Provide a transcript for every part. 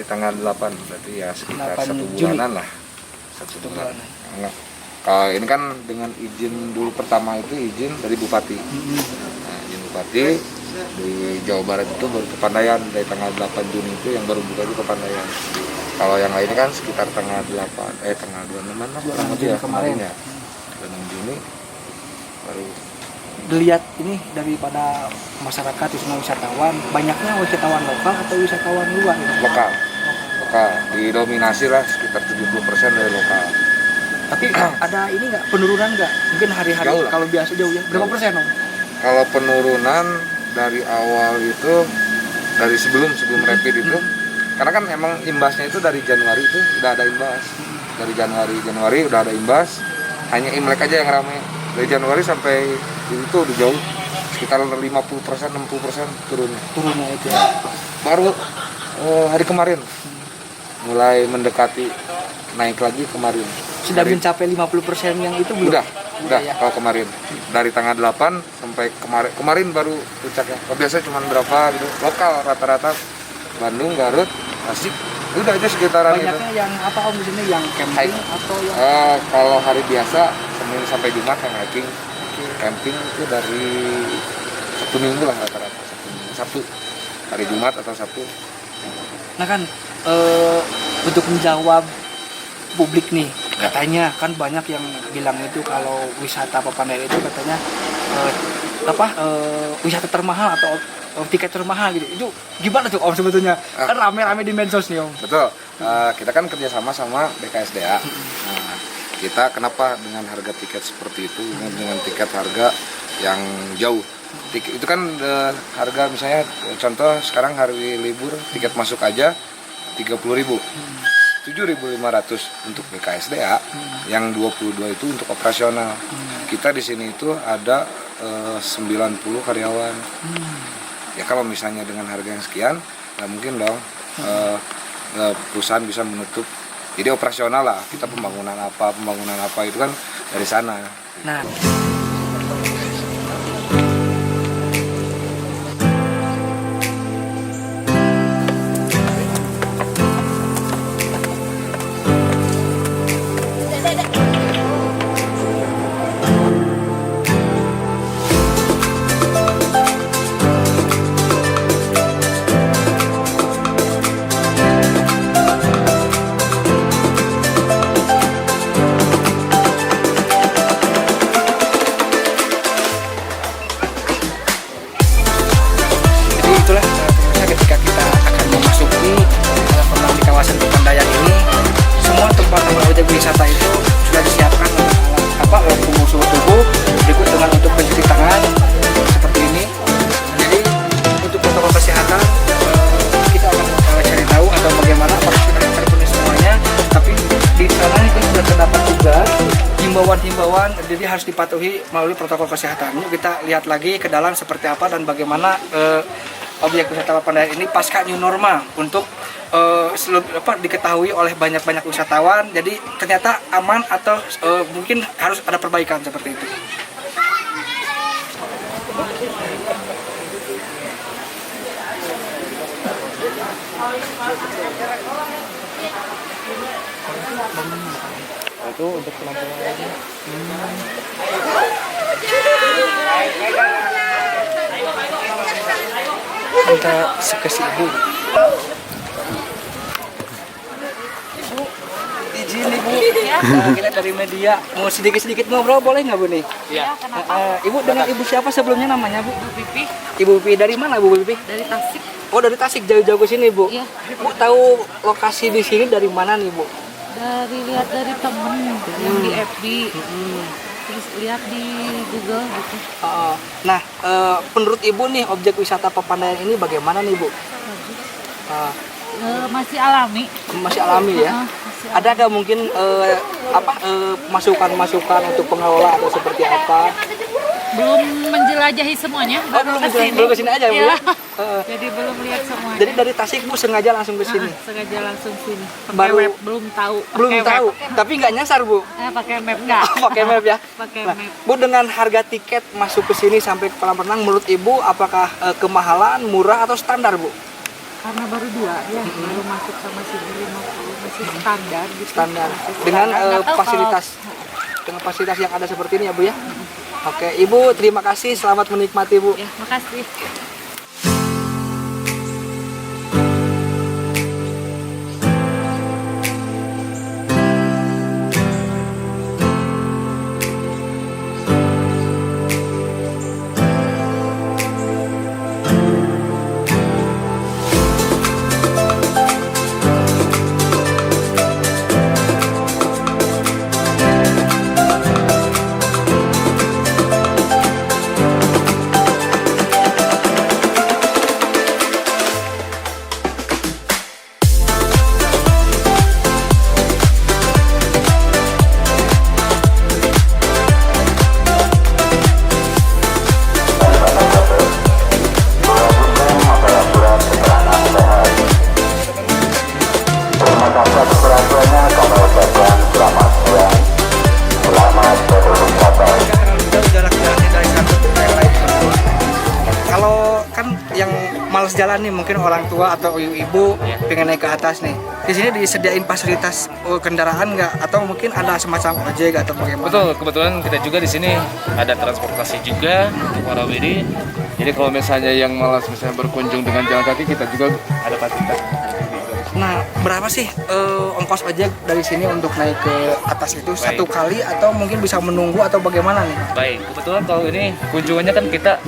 dari tanggal 8, berarti ya sekitar 8 1 Juni. bulanan lah. 1 bulan. Nah, kalau ini kan dengan izin dulu pertama itu izin dari Bupati. Nah, izin Bupati di Jawa Barat itu baru ke Pandayan dari tanggal 8 Juni itu yang baru buka itu ke Pandayan. Kalau yang lain kan sekitar tanggal 26 lah kurang lebih ya kemarin ya. 26 Juni baru Dilihat ini daripada masyarakat semua wisatawan, banyaknya wisatawan lokal atau wisatawan luar ini? lokal. Didominasi lah sekitar 70% dari lokal. Tapi ada ini nggak, penurunan nggak? Mungkin hari-hari Jauh lah. kalau biasa jauh ya. Berapa persen Om? Kalau penurunan dari awal itu dari sebelum rapid itu, karena kan emang imbasnya itu dari Januari itu udah ada imbas. Dari Januari udah ada imbas. Hanya Imlek aja yang ramai. Dari Januari sampai itu udah jauh, sekitar 50%, 60% turunnya itu ya. Baru hari kemarin mulai mendekati naik lagi kemarin. Sudah mencapai 50% yang itu belum? Udah ya. Kalau kemarin dari tanggal 8 sampai kemarin baru puncaknya. Kalau biasa cuma berapa gitu lokal, rata-rata Bandung, Garut, Tasik, udah aja sekitaran itu. Banyaknya yang apa Om di sini, yang camping atau yang kalau hari biasa Senin sampai Jumat yang hiking. Camping itu dari Sabtu Minggu lah rata-rata, Sabtu hari Jumat atau Sabtu. Nah kan untuk menjawab publik nih, katanya kan banyak yang bilang itu kalau wisata Papandayan itu katanya wisata termahal atau tiket termahal gitu. Itu gimana tuh Om sebetulnya? Kan rame-rame di medsos nih Om. Betul. Kita kan kerjasama sama BKSDA. Nah, kita kenapa dengan harga tiket seperti itu, dengan tiket harga yang jauh. Itu kan harga misalnya contoh sekarang hari libur tiket masuk aja 30.000. 7.500 untuk BKSDA, yang 22 itu untuk operasional. Kita di sini itu ada 90 karyawan. Ya kalau misalnya dengan harga yang sekian, nggak mungkin dong perusahaan bisa menutup. Jadi operasional lah, kita pembangunan apa itu kan dari sana. Nah, itulah pemirsa, ketika kita akan memasuki di kawasan Papandayan ini, semua tempat-tempat objek wisata itu sudah disiapkan alat pengukur suhu tubuh, berikut dengan untuk pencuci tangan seperti ini. Jadi untuk protokol kesehatan kita akan cari tahu atau bagaimana, apakah sudah terpenuhi semuanya. Tapi di sana itu sudah terdapat juga himbauan-himbauan, jadi harus dipatuhi melalui protokol kesehatan. Yuk kita lihat lagi ke dalam seperti apa dan bagaimana objek wisata Papandayan ini pasca new normal untuk diketahui oleh banyak wisatawan. Jadi ternyata aman atau mungkin harus ada perbaikan seperti itu. Itu untuk lampu-lampunya. Minta sekesi Ibu. Ibu, izin Ibu. Ya. Kita dari media mau sedikit ngobrol boleh nggak Bu nih? Iya. Ibu dengan Ibu siapa sebelumnya namanya Bu? Bu Pipi Ibu Pipi dari mana Bu Pipi? dari Tasik. Oh dari Tasik, jauh-jauh ke sini Bu. Iya. Bu tahu lokasi di sini dari mana nih Bu? Lihat dari temen yang di FB. Terus lihat di Google gitu. Nah, menurut Ibu nih objek wisata Papandayan ini bagaimana nih Bu? Masih alami. Masih alami ya? Masih Ada nggak mungkin masukan-masukan untuk pengelola atau seperti apa? belum menjelajahi semuanya. Belum kesini aja Bu? Iya. Ya? Jadi belum lihat semuanya. Jadi dari Tasik Bu sengaja langsung ke sini? Sengaja langsung sini. Pakai Baru- map, belum tahu. Belum Pakai tahu, map. tapi nggak nyasar Bu? Pakai map nggak? Pakai map ya? Pakai Nah, map. Bu, dengan harga tiket masuk ke sini sampai ke kolam renang, menurut Ibu apakah kemahalan, murah atau standar Bu? karena baru 2 ya, baru masuk sama si 50 masih standar gitu. Standar. Masih Dengan standar. Nggak tahu fasilitas dengan fasilitas yang ada seperti ini ya Bu ya. Oke, Ibu terima kasih, selamat menikmati Bu. Ya, makasih. Kalau kan yang males jalan nih mungkin orang tua atau ibu pengen naik ke atas nih. Di sini disediain fasilitas kendaraan nggak atau mungkin ada semacam ojek atau bagaimana? Betul, kebetulan kita juga di sini ada transportasi juga untuk warawiri. Jadi kalau misalnya yang malas misalnya berkunjung dengan jalan kaki, kita juga ada fasilitas. Nah, berapa sih ongkos ojek dari sini untuk naik ke atas itu? Baik. Satu kali atau mungkin bisa menunggu atau bagaimana nih? Baik, kebetulan kalau ini kunjungannya kan kita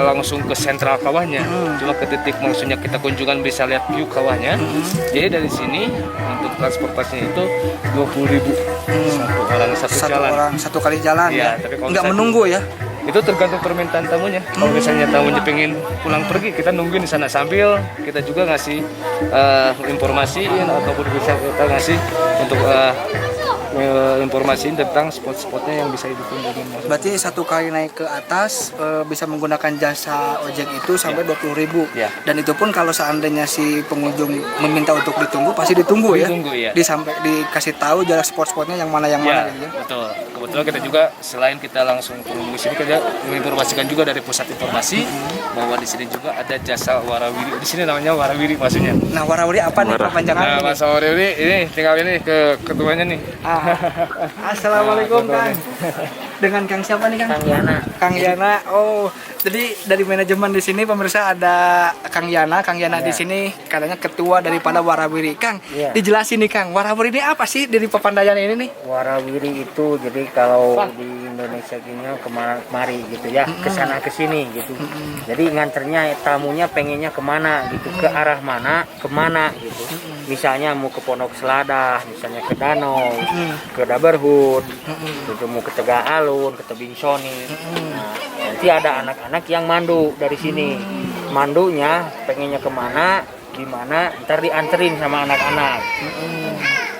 langsung ke sentral kawahnya. Cuma ke titik maksudnya kita kunjungan bisa lihat view kawahnya. Jadi dari sini untuk transportasinya itu 20.000 satu orang satu jalan. Orang satu kali jalan Iya, ya. tapi kalau Nggak misalnya- menunggu ya? Itu tergantung permintaan tamunya. Kalau misalnya tamunya pengen pulang pergi, kita nungguin di sana sambil kita juga ngasih informasiin ataupun bisa kita ngasih untuk informasiin tentang spot-spotnya yang bisa dikunjungi. Berarti satu kali naik ke atas bisa menggunakan jasa ojek itu sampai 20.000. Ya. Dan itu pun kalau seandainya si pengunjung meminta untuk ditunggu pasti ditunggu ya. Ditunggu, ya. Sampai dikasih tahu jarak spot-spotnya yang mana Ya, gitu ya. betul. Kebetulan kita juga selain kita langsung pengunjung sini, kita menginformasikan juga dari pusat informasi bahwa di sini juga ada jasa warawiri. Di sini namanya warawiri maksudnya. Nah, warawiri apa nih perpanjangan? Nah, Mas Warawiri ini tinggal ini ke ketuanya nih. Assalamualaikum Kang. Dengan Kang siapa nih Kang? Kang Yana. Kang Yana. Oh, jadi dari manajemen di sini pemirsa ada Kang Yana. Kang Yana di sini katanya ketua daripada Warawiri. Kang, Iya. dijelasin nih Kang, Warawiri ini apa sih dari Pepandayan ini nih? Warawiri itu jadi kalau di Indonesia gini kemari gitu ya, kesana kesini gitu. Jadi nganternya tamunya pengennya kemana gitu, ke arah mana, kemana gitu. Misalnya mau ke Pondok Seladah, misalnya ke Danau, ke Daberhut, gitu, mau ke Tegak Alun, ke Tebing Soni. Nah, nanti ada anak-anak yang mandu dari sini. Mandunya pengennya kemana, gimana, ntar dianterin sama anak-anak.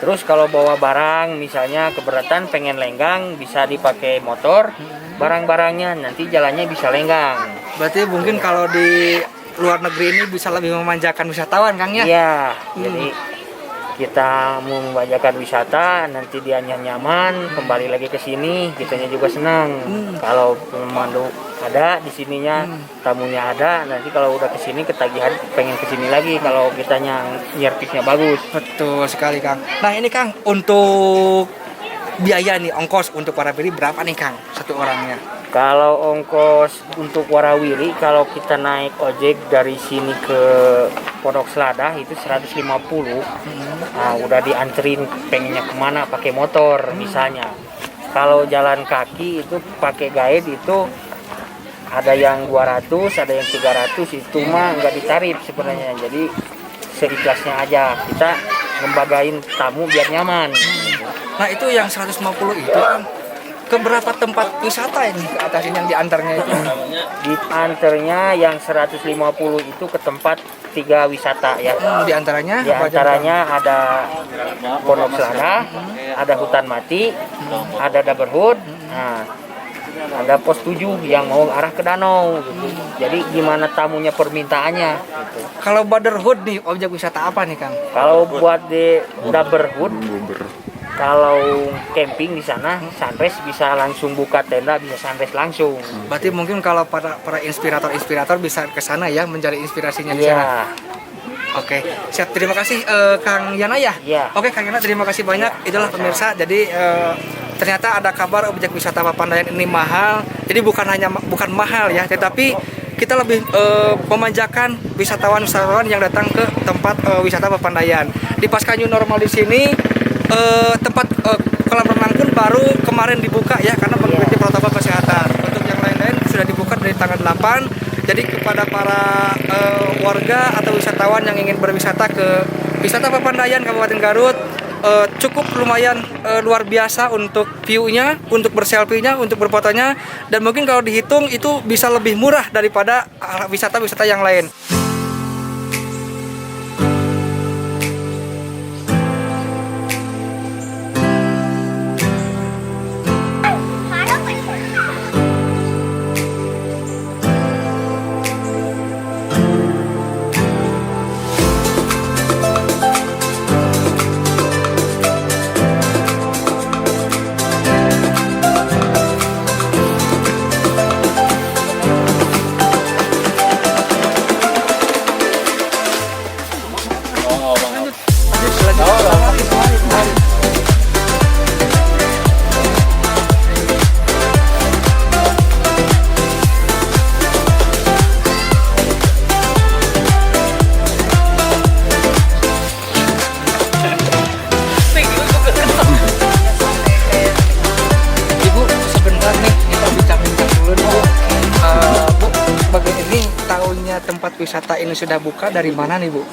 Terus kalau bawa barang misalnya keberatan pengen lenggang bisa dipakai motor, barang-barangnya nanti jalannya bisa lenggang. Berarti mungkin kalau di luar negeri ini bisa lebih memanjakan wisatawan Kang ya? Iya, jadi kita mau membajakan wisata, nanti dia nyaman, kembali lagi ke sini, kitanya juga senang. Kalau pemandu ada di sininya, tamunya ada, nanti kalau udah ke sini ketagihan pengen ke sini lagi kalau kitanya nyervisnya bagus. Betul sekali Kang. Nah ini Kang, untuk biaya nih, ongkos untuk Warawiri berapa nih Kang satu orangnya? Kalau ongkos untuk Warawiri, kalau kita naik ojek dari sini ke Pondok Seladah itu 150. Nah, udah dianterin pengennya kemana pakai motor misalnya. Kalau jalan kaki itu pakai guide itu ada yang 200, ada yang 300, itu mah nggak ditarif sebenarnya. Jadi seikhlasnya aja, kita ngembagain tamu biar nyaman. Nah itu yang 150 itu kan ke berapa tempat wisata ini ke atas ini yang diantarnya itu? Di antaranya yang 150 itu ke tempat 3 wisata ya. Di antaranya? Di apa aja, antaranya ada Pondok Seladah, ada Hutan Mati, ada Daberhut, nah, ada pos 7 yang mau arah ke danau. Gitu. Jadi gimana tamunya permintaannya. Gitu. Kang? Kalau Brotherhood nih objek wisata apa nih Kang? Kalau buat di Daberhut, kalau camping di sana, sunrise bisa langsung buka tenda, bisa sunrise langsung. Berarti mungkin kalau para inspirator bisa ke sana ya mencari inspirasinya di sana. Iya. Oke, siap. Terima kasih Kang Yana ya. Iya. Oke, Kang Yana, terima kasih banyak. Itulah pemirsa. Jadi ternyata ada kabar objek wisata Papandayan ini mahal. Jadi bukan mahal ya, tetapi kita lebih memanjakan wisatawan yang datang ke tempat wisata Papandayan. Di pasca new normal di sini tempat kolam renang pun baru kemarin dibuka ya karena mengikuti protokol kesehatan. Untuk yang lain-lain sudah dibuka dari tanggal 8. Jadi kepada para warga atau wisatawan yang ingin berwisata ke wisata Papandayan Kabupaten Garut cukup lumayan luar biasa untuk view-nya, untuk berselfie-nya, untuk berfotonya, dan mungkin kalau dihitung itu bisa lebih murah daripada wisata-wisata yang lain. Ibu, sebentar nih kita bincang-bincang dulu nih, Bu. Bu, sebagai ini tahunya tempat wisata ini sudah buka dari mana nih, Bu?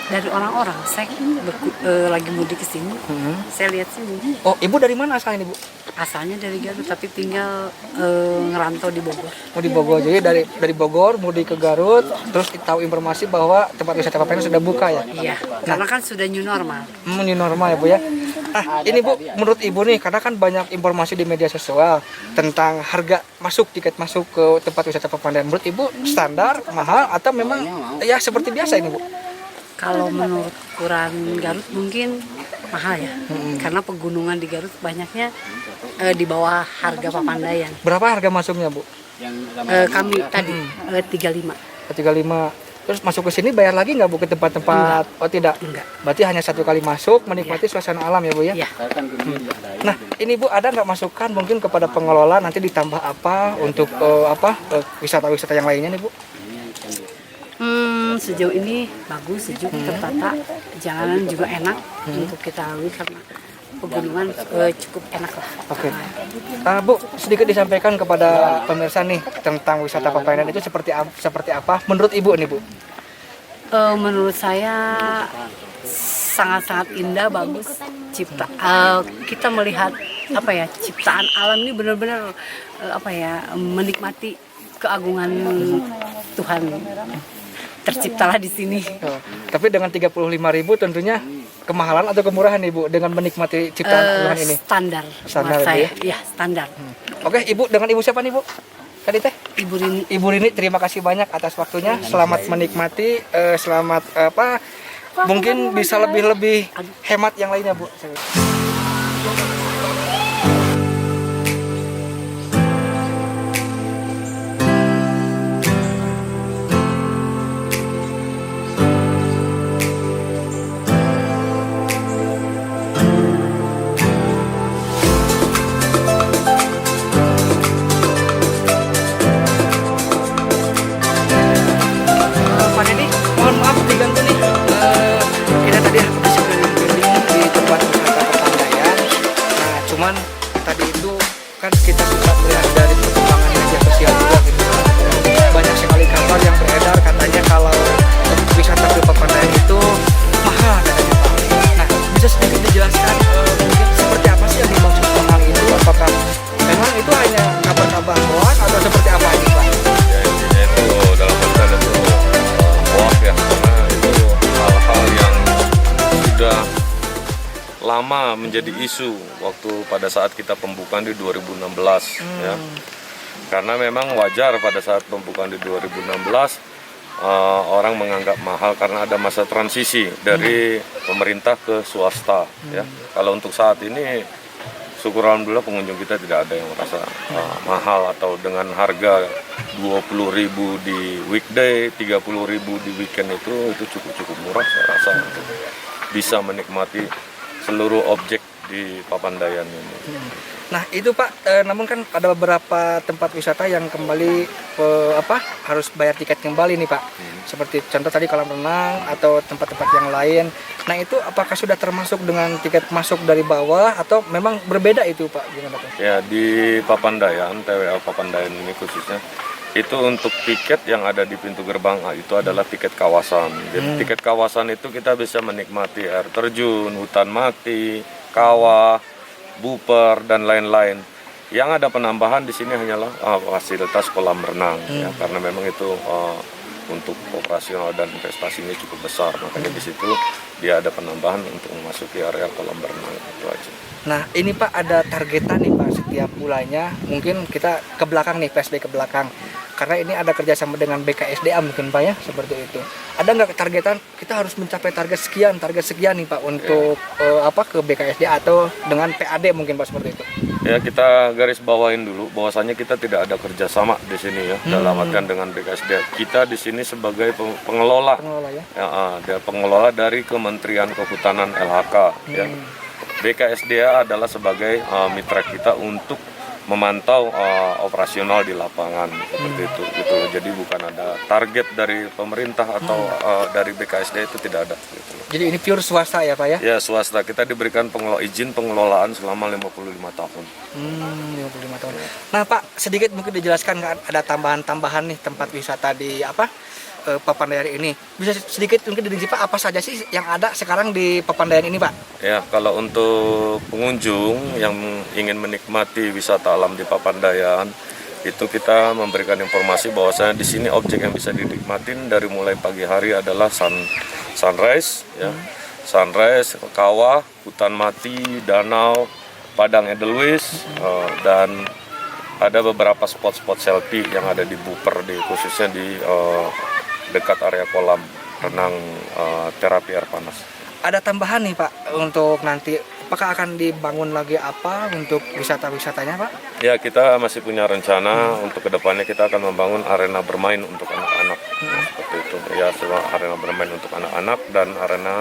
Dari orang-orang, saya lagi mudik ke sini, saya lihat sini. Oh, Ibu dari mana asalnya nih, Bu? Asalnya dari Garut, tapi tinggal ngerantau di Bogor. Mau di Bogor, jadi dari Bogor mudik ke Garut, terus tahu informasi bahwa tempat wisata Papandayan sudah buka ya? Iya, karena kan sudah new normal. New normal ya, Bu ya. Ini Bu, menurut Ibu nih, karena kan banyak informasi di media sosial tentang harga tiket masuk ke tempat wisata Papandayan. Menurut Ibu standar, mahal, atau memang ya seperti biasa ini, Bu? Kalau menurut ukuran Garut mungkin mahal ya, karena pegunungan di Garut banyaknya di bawah harga Papandayan. Berapa harga masuknya, Bu? Kami tadi 35. 35. Terus masuk ke sini bayar lagi nggak, Bu, ke tempat-tempat? Oh tidak? Enggak. Berarti hanya satu kali masuk, menikmati suasana alam ya, Bu ya? Iya. Nah, ini Bu, ada nggak masukan mungkin kepada pengelola nanti ditambah apa untuk wisata-wisata yang lainnya nih, Bu? Sejauh ini bagus, sejuk, tertata, jalanan juga enak untuk kita lalui karena pegunungan cukup enak lah. Oke. Bu, sedikit disampaikan kepada pemirsa nih tentang wisata Papandayan itu seperti apa menurut Ibu nih, Bu? Menurut saya sangat-sangat indah, bagus, kita melihat ciptaan alam ini benar-benar menikmati keagungan Tuhan. Terciptalah di sini. Tapi dengan 35.000 tentunya kemahalan atau kemurahan nih, Bu, dengan menikmati ciptaan Tuhan ini? Standar Standar, buat saya. Bu, Iya, standar. Oke, Ibu, dengan Ibu siapa nih, Bu? Tadi teh? Ibu Rini. Ibu Rini, terima kasih banyak atas waktunya. Selamat menikmati, selamat mungkin bisa lebih hemat yang lainnya, Bu. Pak Dedi, mohon maaf diganggu nih. Kita tadi habis keliling-keliling di tempat wisata Papandayan. Nah, cuman tadi itu kan kita suka melihat dari perkembangan media sosial juga gitu. Banyak sekali kabar yang beredar katanya kalau wisata ke Papandayan itu mahal katanya, Pak. Nah, bisa sedikit dijelaskan mungkin seperti apa sih yang dimaksud mahal itu? Apakah memang itu hanya kabar-kabar hoax atau seperti apa ini, Pak? Ya intinya itu dalam artian itu hoax ya, karena itu hal-hal yang sudah lama menjadi isu waktu pada saat kita pembukaan di 2016 ya. Karena memang wajar pada saat pembukaan di 2016 orang menganggap mahal karena ada masa transisi dari pemerintah ke swasta ya. Kalau untuk saat ini syukur alhamdulillah pengunjung kita tidak ada yang merasa mahal atau dengan harga 20.000 di weekday, 30.000 di weekend itu cukup murah saya rasa untuk bisa menikmati seluruh objek di Papandayan ini. Nah itu Pak, namun kan ada beberapa tempat wisata yang kembali harus bayar tiket kembali nih Pak. Seperti contoh tadi kolam renang atau tempat-tempat yang lain. Nah itu apakah sudah termasuk dengan tiket masuk dari bawah atau memang berbeda itu Pak? Gimana Pak? Ya di Papandayan, TWA Papandayan ini khususnya, itu untuk tiket yang ada di pintu gerbang itu adalah tiket kawasan. Jadi tiket kawasan itu kita bisa menikmati air terjun, hutan mati, kawah, buper dan lain-lain. Yang ada penambahan di sini hanyalah fasilitas kolam renang ya, karena memang itu untuk operasional dan investasinya cukup besar, makanya di situ dia ada penambahan untuk memasuki area kolam renang itu aja. Nah ini Pak ada targetan nih Pak setiap bulannya, mungkin kita ke belakang nih, flashback ke belakang, karena ini ada kerjasama dengan BKSDA mungkin Pak ya, seperti itu. Ada nggak targetan kita harus mencapai target sekian nih Pak untuk ke BKSDA atau dengan PAD mungkin Pak seperti itu? Ya kita garis bawain dulu bahwasanya kita tidak ada kerjasama di sini ya, dalam artian dengan BKSDA. Kita di sini sebagai pengelola ya, dia pengelola dari Kementerian Kehutanan LHK ya. BKSDA adalah sebagai mitra kita untuk memantau operasional di lapangan seperti itu gitu. Jadi bukan ada target dari pemerintah atau dari BKSDA, itu tidak ada gitu. Jadi ini pure swasta ya Pak ya? Ya swasta, kita diberikan izin pengelolaan selama 55 tahun. 55 tahun. Nah Pak, sedikit mungkin dijelaskan kan ada tambahan-tambahan nih tempat wisata di Papandayan ini. Bisa sedikit mungkin dirinci Pak, apa saja sih yang ada sekarang di Papandayan ini Pak? Ya, kalau untuk pengunjung yang ingin menikmati wisata alam di Papandayan, itu kita memberikan informasi bahwasanya di sini objek yang bisa dinikmatin dari mulai pagi hari adalah sunrise, ya, sunrise, kawah, hutan mati, danau, padang Edelweiss, dan ada beberapa spot-spot selfie yang ada di Buper, khususnya di dekat area kolam renang terapi air panas. Ada tambahan nih Pak untuk nanti, apakah akan dibangun lagi apa untuk wisata-wisatanya Pak? Ya, kita masih punya rencana untuk kedepannya kita akan membangun arena bermain untuk anak-anak seperti itu ya, semua arena bermain untuk anak-anak dan arena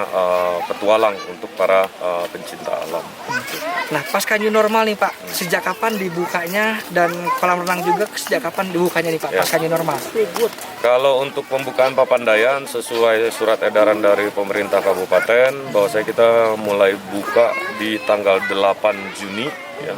petualang untuk para pencinta alam. Nah pasca new normal nih Pak, sejak kapan dibukanya, dan kolam renang juga sejak kapan dibukanya nih Pak pasca new normal? Kalau untuk pembukaan Papandayan sesuai surat edaran dari pemerintah kabupaten bahwasanya kita mulai buka di tanggal 8 Juni ya.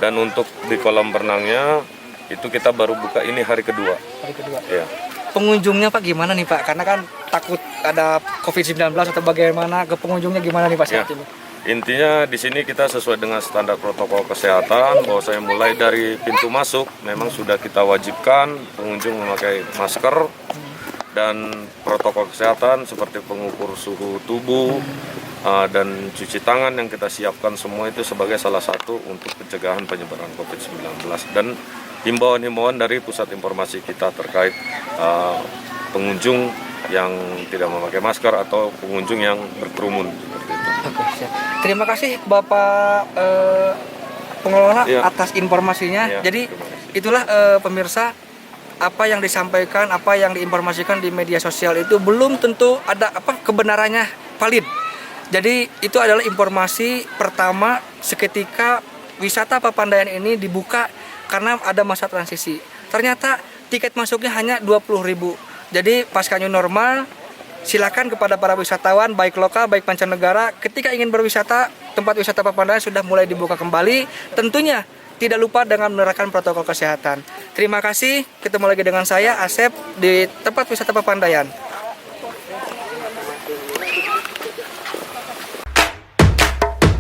Dan untuk di kolam renangnya itu kita baru buka ini hari kedua. Hari kedua. Ya. Pengunjungnya Pak gimana nih Pak? Karena kan takut ada COVID-19 atau bagaimana, ke pengunjungnya gimana nih Pak saat ini? Intinya di sini kita sesuai dengan standar protokol kesehatan, bahwasanya mulai dari pintu masuk memang sudah kita wajibkan pengunjung memakai masker dan protokol kesehatan seperti pengukur suhu tubuh dan cuci tangan yang kita siapkan, semua itu sebagai salah satu untuk pencegahan penyebaran COVID-19 dan himbauan-himbauan dari pusat informasi kita terkait pengunjung yang tidak memakai masker atau pengunjung yang berkerumun seperti itu. Oke, siap. Terima kasih Bapak pengelola atas informasinya. Jadi itulah pemirsa, apa yang disampaikan, apa yang diinformasikan di media sosial itu belum tentu ada kebenarannya valid. Jadi itu adalah informasi pertama seketika wisata Papandayan ini dibuka karena ada masa transisi. Ternyata tiket masuknya hanya 20.000. Jadi pasca new normal, silakan kepada para wisatawan baik lokal baik mancanegara, ketika ingin berwisata, tempat wisata Papandayan sudah mulai dibuka kembali. Tentunya tidak lupa dengan menerapkan protokol kesehatan. Terima kasih, ketemu lagi dengan saya Asep di tempat wisata Papandayan.